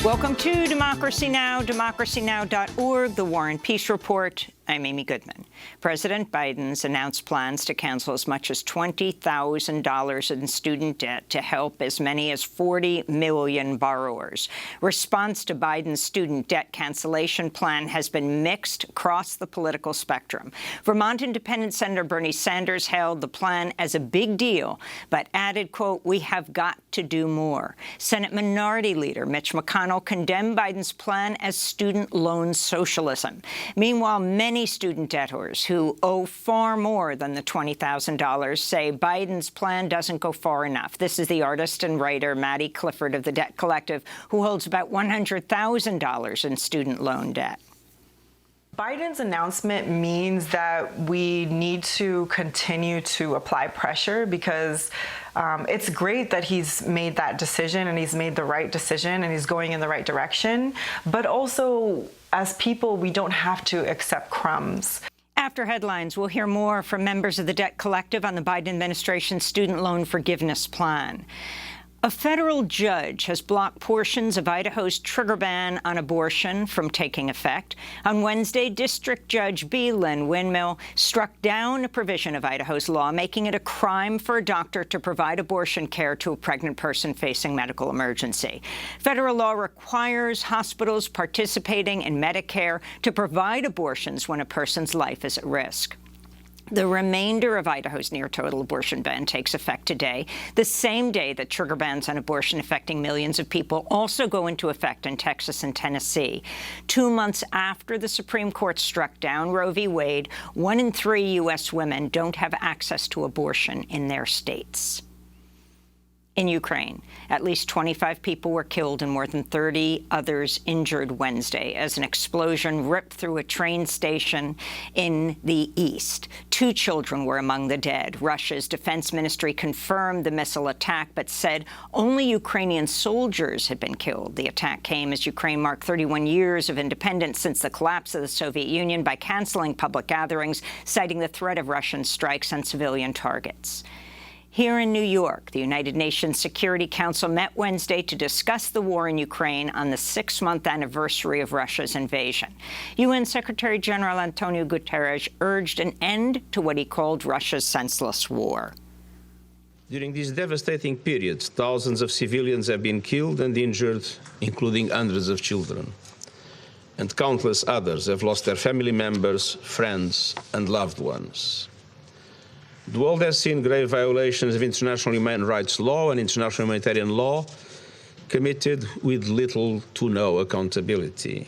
Welcome to Democracy Now!, democracynow.org, The War and Peace Report. I'm Amy Goodman. President Biden's announced plans to cancel as much as $20,000 in student debt to help as many as 40 million borrowers. Response to Biden's student debt cancellation plan has been mixed across the political spectrum. Vermont Independent Senator Bernie Sanders hailed the plan as a big deal, but added, quote, "We have got to do more." Senate Minority Leader Mitch McConnell condemned Biden's plan as student loan socialism. Meanwhile, many student debtors who owe far more than the $20,000 say Biden's plan doesn't go far enough. This is the artist and writer Maddie Clifford of the Debt Collective, who holds about $100,000 in student loan debt. Biden's announcement means that we need to continue to apply pressure because it's great that he's made that decision and he's made the right decision and he's going in the right direction. But also, as people, we don't have to accept crumbs. After headlines, we'll hear more from members of the Debt Collective on the Biden administration's student loan forgiveness plan. A federal judge has blocked portions of Idaho's trigger ban on abortion from taking effect. On Wednesday, District Judge B. Lynn Windmill struck down a provision of Idaho's law, making it a crime for a doctor to provide abortion care to a pregnant person facing medical emergency. Federal law requires hospitals participating in Medicare to provide abortions when a person's life is at risk. The remainder of Idaho's near-total abortion ban takes effect today, the same day that trigger bans on abortion affecting millions of people also go into effect in Texas and Tennessee. 2 months after the Supreme Court struck down Roe v. Wade, 1 in 3 U.S. women don't have access to abortion in their states. In Ukraine, at least 25 people were killed and more than 30 others injured Wednesday as an explosion ripped through a train station in the east. 2 children were among the dead. Russia's defense ministry confirmed the missile attack, but said only Ukrainian soldiers had been killed. The attack came as Ukraine marked 31 years of independence since the collapse of the Soviet Union by canceling public gatherings, citing the threat of Russian strikes on civilian targets. Here in New York, the United Nations Security Council met Wednesday to discuss the war in Ukraine on the 6-month anniversary of Russia's invasion. UN Secretary General Antonio Guterres urged an end to what he called Russia's senseless war. During this devastating period, thousands of civilians have been killed and injured, including hundreds of children. And countless others have lost their family members, friends, and loved ones. The world has seen grave violations of international human rights law and international humanitarian law committed with little to no accountability.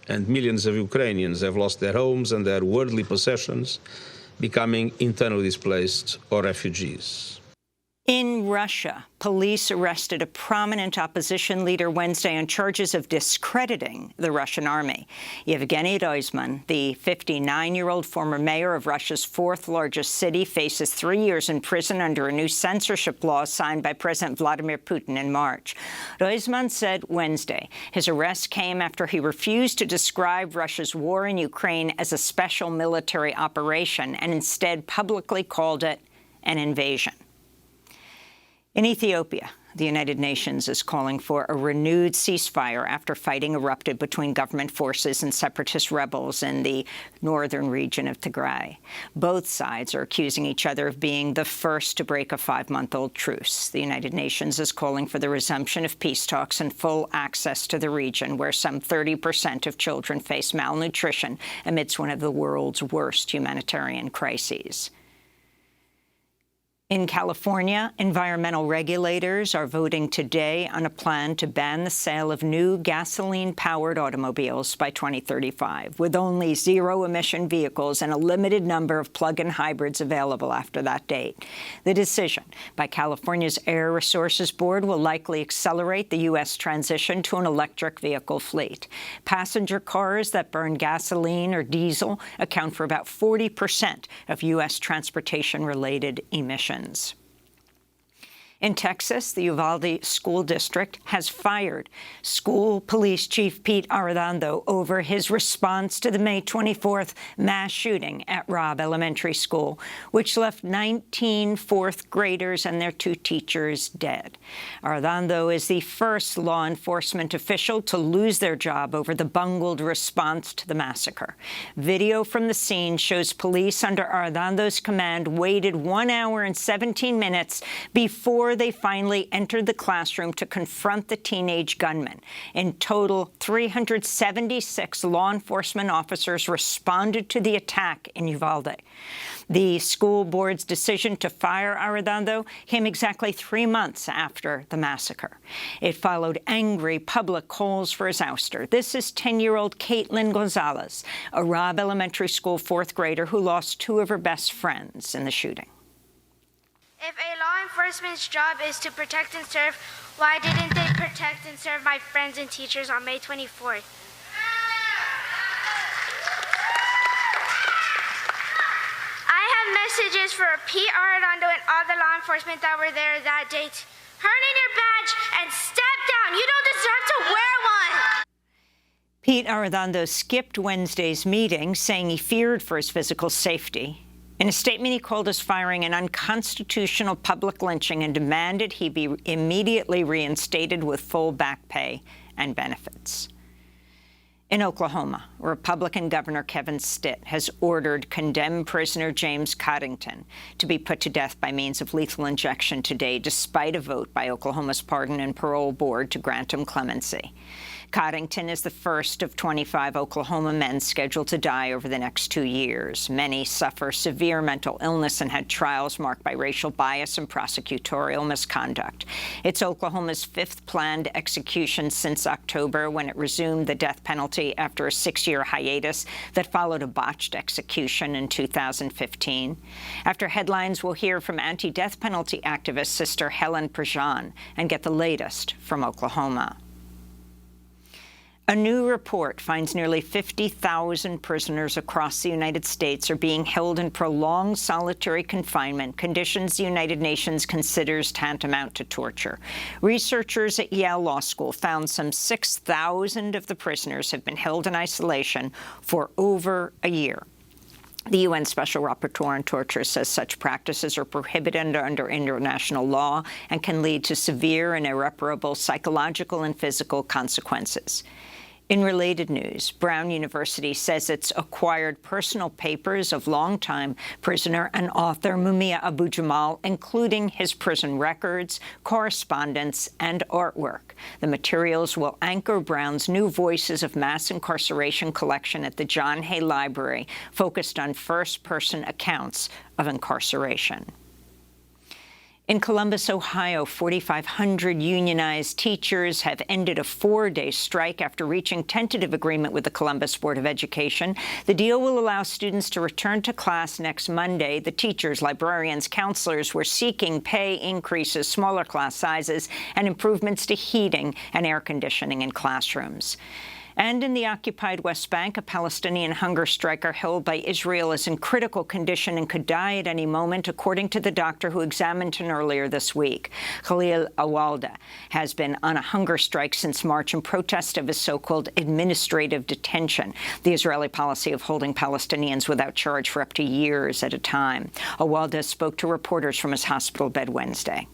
And millions of Ukrainians have lost their homes and their worldly possessions, becoming internally displaced or refugees. In Russia, police arrested a prominent opposition leader Wednesday on charges of discrediting the Russian army. Yevgeny Roizman, the 59-year-old former mayor of Russia's 4th-largest city, faces 3 years in prison under a new censorship law signed by President Vladimir Putin in March. Roizman said Wednesday his arrest came after he refused to describe Russia's war in Ukraine as a special military operation and instead publicly called it an invasion. In Ethiopia, the United Nations is calling for a renewed ceasefire after fighting erupted between government forces and separatist rebels in the northern region of Tigray. Both sides are accusing each other of being the first to break a 5-month-old truce. The United Nations is calling for the resumption of peace talks and full access to the region, where some 30% of children face malnutrition amidst one of the world's worst humanitarian crises. In California, environmental regulators are voting today on a plan to ban the sale of new gasoline-powered automobiles by 2035, with only zero-emission vehicles and a limited number of plug-in hybrids available after that date. The decision by California's Air Resources Board will likely accelerate the U.S. transition to an electric vehicle fleet. Passenger cars that burn gasoline or diesel account for about 40% of U.S. transportation-related emissions. In Texas, the Uvalde School District has fired School Police Chief Pete Arredondo over his response to the May 24th mass shooting at Robb Elementary School, which left 19 fourth graders and their 2 teachers dead. Arredondo is the first law enforcement official to lose their job over the bungled response to the massacre. Video from the scene shows police under Arredondo's command waited 1 hour and 17 minutes before they finally entered the classroom to confront the teenage gunman. In total, 376 law enforcement officers responded to the attack in Uvalde. The school board's decision to fire Arredondo came exactly 3 months after the massacre. It followed angry public calls for his ouster. This is 10-year-old Caitlin Gonzalez, a Robb Elementary School 4th grader who lost 2 of her best friends in the shooting. If a law enforcement's job is to protect and serve, why didn't they protect and serve my friends and teachers on May 24th? I have messages for Pete Arredondo and all the law enforcement that were there that day. Turn in your badge and step down. You don't deserve to wear one. Pete Arredondo skipped Wednesday's meeting, saying he feared for his physical safety. In a statement, he called his firing an unconstitutional public lynching and demanded he be immediately reinstated with full back pay and benefits. In Oklahoma, Republican Governor Kevin Stitt has ordered condemned prisoner James Coddington to be put to death by means of lethal injection today, despite a vote by Oklahoma's Pardon and Parole Board to grant him clemency. Coddington is the first of 25 Oklahoma men scheduled to die over the next 2 years. Many suffer severe mental illness and had trials marked by racial bias and prosecutorial misconduct. It's Oklahoma's 5th planned execution since October, when it resumed the death penalty after a 6-year hiatus that followed a botched execution in 2015. After headlines, we'll hear from anti-death penalty activist Sister Helen Prejean and get the latest from Oklahoma. A new report finds nearly 50,000 prisoners across the United States are being held in prolonged solitary confinement, conditions the United Nations considers tantamount to torture. Researchers at Yale Law School found some 6,000 of the prisoners have been held in isolation for over a year. The UN Special Rapporteur on Torture says such practices are prohibited under international law and can lead to severe and irreparable psychological and physical consequences. In related news, Brown University says it's acquired personal papers of longtime prisoner and author Mumia Abu-Jamal, including his prison records, correspondence, and artwork. The materials will anchor Brown's new Voices of Mass Incarceration collection at the John Hay Library, focused on first-person accounts of incarceration. In Columbus, Ohio, 4,500 unionized teachers have ended a 4-day strike after reaching tentative agreement with the Columbus Board of Education. The deal will allow students to return to class next Monday. The teachers, librarians, counselors were seeking pay increases, smaller class sizes, and improvements to heating and air conditioning in classrooms. And in the occupied West Bank, a Palestinian hunger striker held by Israel is in critical condition and could die at any moment, according to the doctor who examined him earlier this week. Khalil Awalda has been on a hunger strike since March in protest of his so-called administrative detention, the Israeli policy of holding Palestinians without charge for up to years at a time. Awalda spoke to reporters from his hospital bed Wednesday.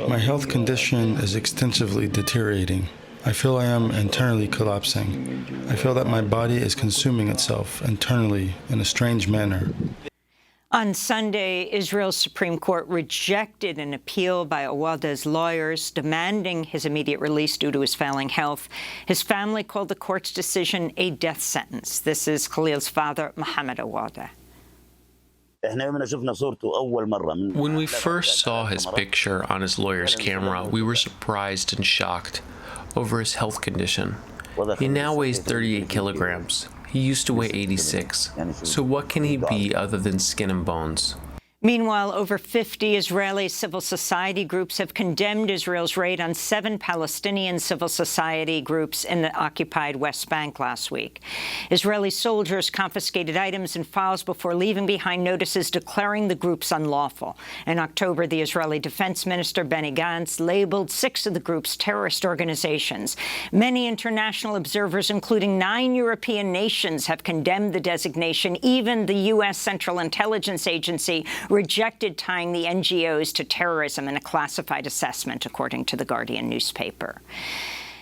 My health condition is extensively deteriorating. I feel I am internally collapsing. I feel that my body is consuming itself internally in a strange manner. On Sunday, Israel's Supreme Court rejected an appeal by Awalda's lawyers demanding his immediate release due to his failing health. His family called the court's decision a death sentence. This is Khalil's father, Mohammed Awalda. When we first saw his picture on his lawyer's camera, we were surprised and shocked over his health condition. He now weighs 38 kilograms. He used to weigh 86. So what can he be other than skin and bones? Meanwhile, over 50 Israeli civil society groups have condemned Israel's raid on 7 Palestinian civil society groups in the occupied West Bank last week. Israeli soldiers confiscated items and files before leaving behind notices declaring the groups unlawful. In October, the Israeli Defense Minister Benny Gantz labeled 6 of the groups terrorist organizations. Many international observers, including 9 European nations, have condemned the designation. Even the U.S. Central Intelligence Agency rejected tying the NGOs to terrorism in a classified assessment, according to The Guardian newspaper.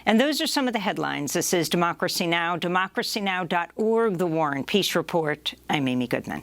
And those are some of the headlines. This is Democracy Now!, democracynow.org, The War and Peace Report. I'm Amy Goodman.